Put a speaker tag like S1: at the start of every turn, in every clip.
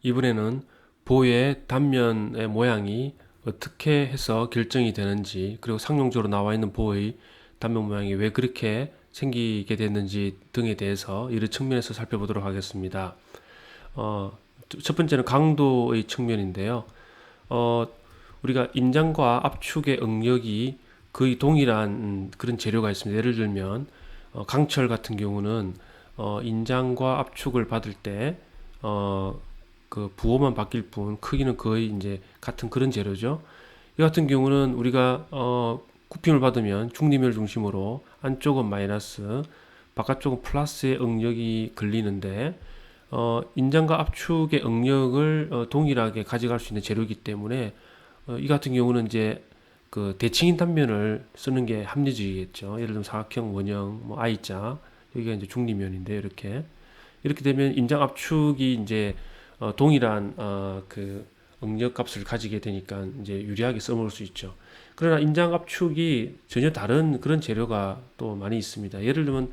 S1: 이번에는 보의 단면의 모양이 어떻게 해서 결정이 되는지, 그리고 상용적으로 나와 있는 보의 단면 모양이 왜 그렇게 생기게 됐는지 등에 대해서 여러 측면에서 살펴보도록 하겠습니다. 첫 번째는 강도의 측면인데요. 어, 우리가 인장과 압축의 응력이 거의 동일한 그런 재료가 있습니다. 예를 들면 강철 같은 경우는 인장과 압축을 받을 때 그 부호만 바뀔 뿐 크기는 거의 이제 같은 그런 재료죠. 이 같은 경우는 우리가 쿠핑을 받으면 중림을 중심으로 안쪽은 마이너스, 바깥쪽은 플러스의 응력이 걸리는데 인장과 압축의 응력을 동일하게 가져갈 수 있는 재료이기 때문에 이 같은 경우는 이제 그 대칭인 단면을 쓰는 게 합리적이겠죠. 예를 들면 사각형, 원형, 뭐 I자 여기가 이제 중립면인데 이렇게 되면 인장 압축이 이제 동일한 그 응력 값을 가지게 되니까 이제 유리하게 써먹을 수 있죠. 그러나 인장 압축이 전혀 다른 그런 재료가 또 많이 있습니다. 예를 들면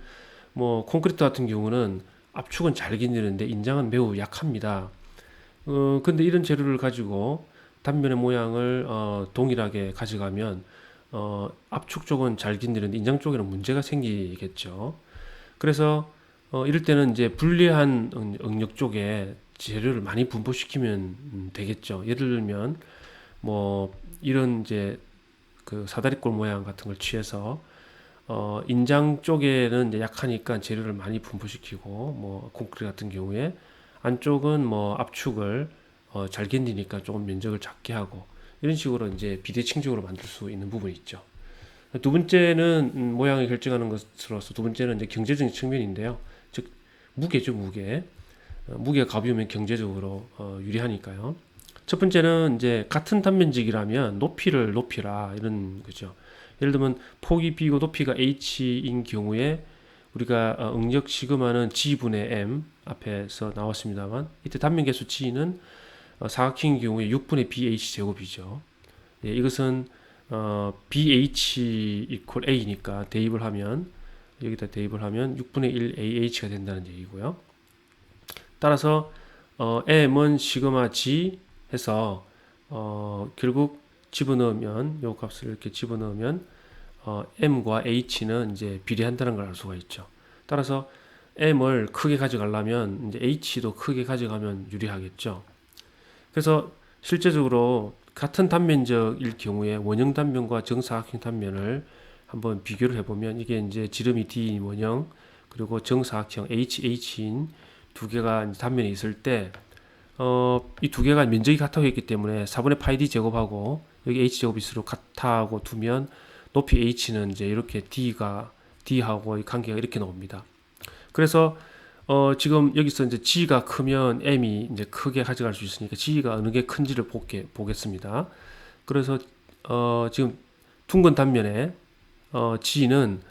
S1: 뭐 콘크리트 같은 경우는 압축은 잘 견디는데 인장은 매우 약합니다. 근데 이런 재료를 가지고 단면의 모양을 동일하게 가져가면 압축 쪽은 잘 견디는데 인장 쪽에는 문제가 생기겠죠. 그래서 이럴 때는 이제 불리한 응력 쪽에 재료를 많이 분포시키면 되겠죠. 예를 들면 뭐 이런 이제 그 사다리꼴 모양 같은 걸 취해서 인장 쪽에는 이제 약하니까 재료를 많이 분포시키고 뭐 콘크리트 같은 경우에 안쪽은 뭐 압축을 잘 견디니까 조금 면적을 작게 하고 이런 식으로 이제 비대칭적으로 만들 수 있는 부분이 있죠. 두 번째는 모양을 결정하는 것으로서 두 번째는 이제 경제적인 측면인데요. 즉 무게죠, 무게. 무게가 가벼우면 경제적으로 유리하니까요. 첫 번째는 이제 같은 단면직이라면 높이를 높이라 이런 거죠. 예를 들면 폭이 b고 높이가 h인 경우에 우리가 응력 시그마는 g분의 m 앞에서 나왔습니다만 이때 단면 계수 g는 사각형의 경우에 6분의 bh 제곱이죠. 예, 이것은 bh equal a니까 대입을 하면 여기다 대입을 하면 6분의 1 ah가 된다는 얘기고요. 따라서 m은 시그마 g 해서 결국 집어넣으면 요 값을 이렇게 집어넣으면 m과 h는 이제 비례한다는 걸 알 수가 있죠. 따라서 m을 크게 가져가려면 이제 h도 크게 가져가면 유리하겠죠. 그래서 실제적으로 같은 단면적일 경우에 원형 단면과 정사각형 단면을 한번 비교를 해보면 이게 이제 지름이 d 원형 그리고 정사각형 h인 두 개가 단면이 있을 때 이 두 개가 면적이 같다고 했기 때문에 4분의 파이 d 제곱하고 여기 h 제곱일수록 같다고 두면 높이 h는 이제 이렇게 d하고 이 관계가 이렇게 나옵니다. 그래서 지금 여기서 이제 g가 크면 m이 이제 크게 가져갈 수 있으니까 g가 어느 게 큰지를 보겠습니다. 그래서 지금 둥근 단면에 g는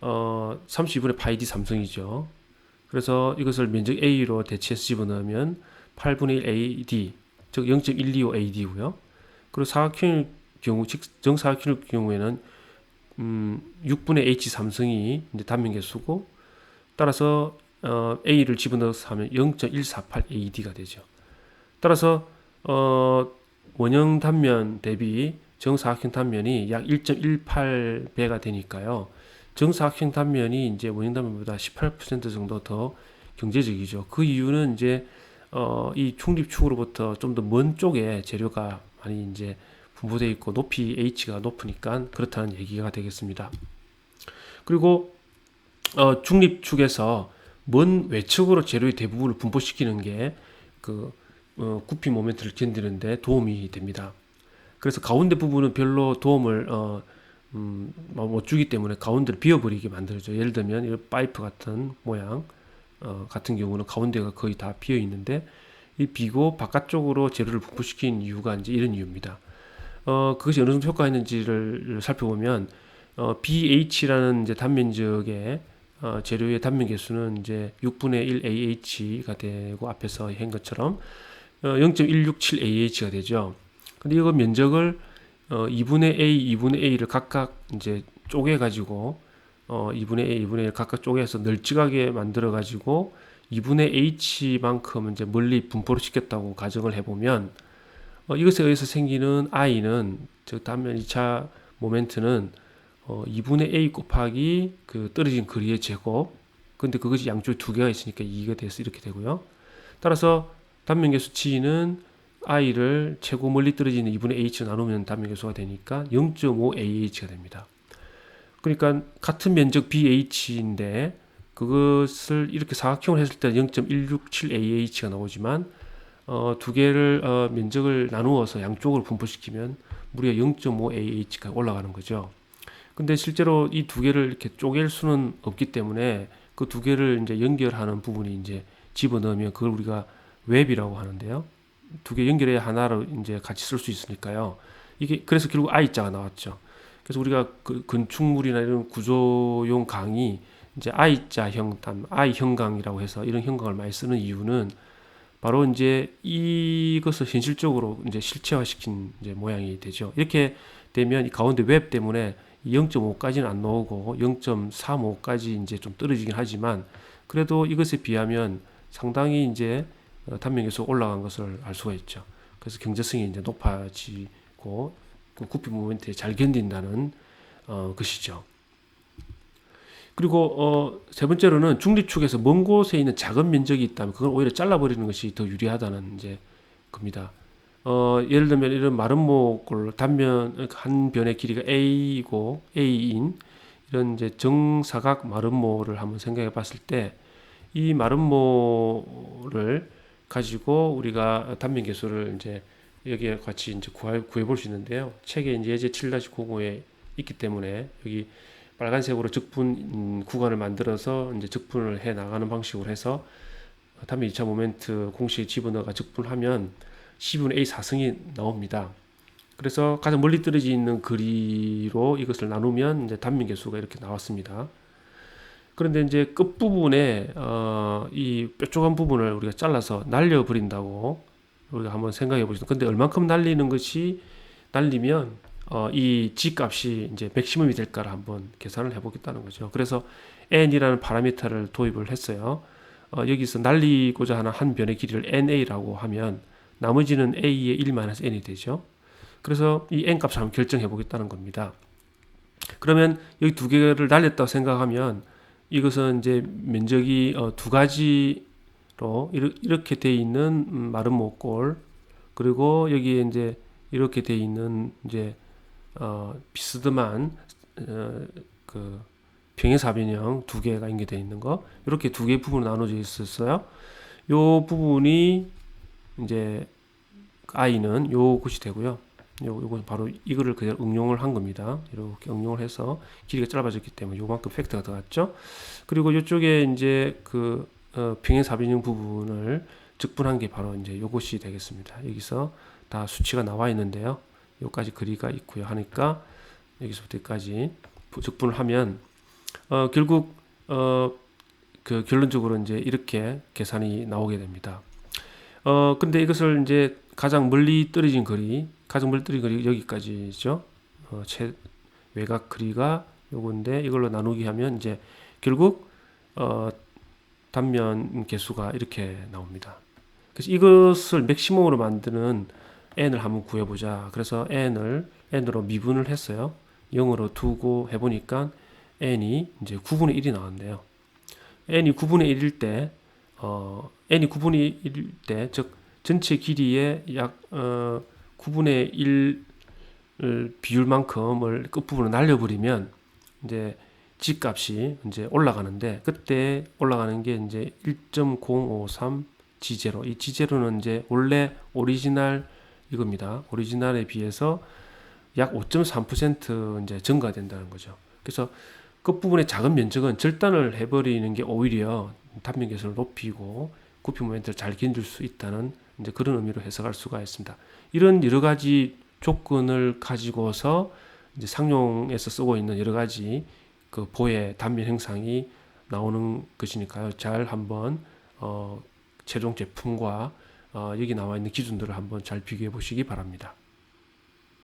S1: 32분의 파이 d 삼성이죠. 그래서 이것을 면적 a로 대체해서 집어넣으면 8분의 1 ad 즉 0.125 ad고요. 그리고 사각형의 경우 정사각형의 경우에는 6분의 h 삼성이 이제 단면 개수고 따라서 a를 집어넣어서 하면 0.148 ad가 되죠. 따라서 원형 단면 대비 정사각형 단면이 약 1.18배가 되니까요. 정사각형 단면이 이제 원형 단면보다 18% 정도 더 경제적이죠. 그 이유는 이제 이 중립축으로부터 좀 더 먼 쪽에 재료가 많이 이제 분포되어 있고 높이 h가 높으니까 그렇다는 얘기가 되겠습니다. 그리고 중립축에서 먼 외측으로 재료의 대부분을 분포시키는 게 그 굽힘 모멘트를 견디는데 도움이 됩니다. 그래서 가운데 부분은 별로 도움을 못 주기 때문에 가운데를 비어버리게 만들죠. 예를 들면 이 파이프 같은 모양 같은 경우는 가운데가 거의 다 비어 있는데 이 비고 바깥쪽으로 재료를 분포시킨 이유가 이제 이런 이유입니다. 그것이 어느 정도 효과가 있는지를 살펴보면 BH라는 이제 단면적의 재료의 단면 개수는 이제 6분의 1 AH가 되고 앞에서 한 것처럼 0.167 AH가 되죠. 근데 이거 면적을 2분의 A, 2분의 A를 각각 이제 쪼개 가지고 2분의 A, 2분의 1 각각 쪼개서 널찍하게 만들어 가지고 2분의 h만큼 이제 멀리 분포를 시켰다고 가정을 해보면 이것에 의해서 생기는 i는 즉 단면 2차 모멘트는 2분의 a 곱하기 그 떨어진 거리의 제곱. 근데 그것이 양쪽에 두 개가 있으니까 2가 돼서 이렇게 되고요. 따라서 단면계수 g는 i를 최고 멀리 떨어지는 2분의 h로 나누면 단면계수가 되니까 0.5ah가 됩니다. 그러니까 같은 면적 BH인데 그것을 이렇게 사각형을 했을 때 0.167AH가 나오지만 두 개를 면적을 나누어서 양쪽으로 분포시키면 무려 0.5AH가 올라가는 거죠. 근데 실제로 이 두 개를 이렇게 쪼갤 수는 없기 때문에 그 두 개를 이제 연결하는 부분이 이제 집어넣으면 그걸 우리가 웹이라고 하는데요. 두 개 연결해야 하나로 이제 같이 쓸 수 있으니까요. 이게 그래서 결국 I자가 나왔죠. 그래서 우리가 그 건축물이나 이런 구조용 강이 이제 I자형 I형강이라고 해서 이런 형강을 많이 쓰는 이유는 바로 이제 이것을 현실적으로 이제 실체화시킨 이제 모양이 되죠. 이렇게 되면 이 가운데 웹 때문에 0.5까지는 안 나오고 0.35까지 이제 좀 떨어지긴 하지만 그래도 이것에 비하면 상당히 이제 단면계수가 올라간 것을 알 수가 있죠. 그래서 경제성이 이제 높아지고 그 굽힘 모멘트에 잘 견딘다는 것이죠. 그리고 세 번째로는 중립축에서 먼 곳에 있는 작은 면적이 있다면 그걸 오히려 잘라버리는 것이 더 유리하다는 이제 겁니다. 예를 들면 이런 마름모꼴 단면 한 변의 길이가 A이고 A인 이런 이제 정사각 마름모를 한번 생각해 봤을 때 이 마름모를 가지고 우리가 단면 계수를 이제 여기에 같이 이제 구해 볼 수 있는데요. 책에 이제 예제 7-05에 있기 때문에 여기 빨간색으로 적분 구간을 만들어서 이제 적분을 해 나가는 방식으로 해서 단면 2차 모멘트 공식에 집어넣어가 적분하면 C분의 A 4승이 나옵니다. 그래서 가장 멀리 떨어져 있는 거리로 이것을 나누면 이제 단면 계수가 이렇게 나왔습니다. 그런데 이제 끝부분에 이 뾰족한 부분을 우리가 잘라서 날려버린다고 우리가 한번 생각해 보시죠. 근데 얼만큼 날리는 것이 날리면 이 g 값이 이제 맥시멈이 될까를 한번 계산을 해보겠다는 거죠. 그래서 n이라는 파라미터를 도입을 했어요. 여기서 날리고자 하는 한 변의 길이를 na라고 하면 나머지는 a의 1-n이 되죠. 그래서 이 n 값을 한번 결정해 보겠다는 겁니다. 그러면 여기 두 개를 날렸다고 생각하면 이것은 이제 면적이 두 가지로 이렇게 돼 있는 마름모꼴 그리고 여기에 이제 이렇게 돼 있는 이제 비스듬한 그 평행사변형 두 개가 연결되어 있는 거 이렇게 두 개의 부분으로 나눠져 있었어요. 요 부분이 이제 i는 요것이 되고요. 요건 바로 이거를 그대로 응용을 한 겁니다. 이렇게 응용을 해서 길이가 짧아졌기 때문에 요만큼 팩터가 들어갔죠. 그리고 이쪽에 이제 그 평행사변형 부분을 적분한 게 바로 이제 요것이 되겠습니다. 여기서 다 수치가 나와 있는데요. 여기까지 거리가 있고요. 하니까 여기서부터 여기까지 적분을 하면 결국 그 결론적으로 이제 이렇게 계산이 나오게 됩니다. 근데 이것을 이제 가장 멀리 떨어진 거리 여기까지죠. 외곽 거리가 요건데 이걸로 나누기 하면 이제 결국 단면 계수가 이렇게 나옵니다. 그래서 이것을 맥시멈으로 만드는 n을 한번 구해보자. 그래서 n으로 미분을 했어요. 0으로 두고 해보니까 n이 이제 9분의 1이 나왔는데요. n이 9분의 1일 때, n이 9분의 1일 때, 즉 전체 길이의 약 9분의 1 비율만큼을 끝부분으로 날려버리면 이제 g 값이 이제 올라가는데 그때 올라가는 게 이제 1.053 G0. 이 G0는 이제 원래 오리지널 이겁니다. 오리지널에 비해서 약 5.3% 이제 증가된다는 거죠. 그래서 끝부분의 작은 면적은 절단을 해버리는 게 오히려 단면 계수를 높이고 굽힘 모멘트를 잘 견딜 수 있다는 이제 그런 의미로 해석할 수가 있습니다. 이런 여러 가지 조건을 가지고서 이제 상용에서 쓰고 있는 여러 가지 그 보의 단면 형상이 나오는 것이니까요. 잘 한번 최종 제품과 여기 나와 있는 기준들을 한번 잘 비교해 보시기 바랍니다.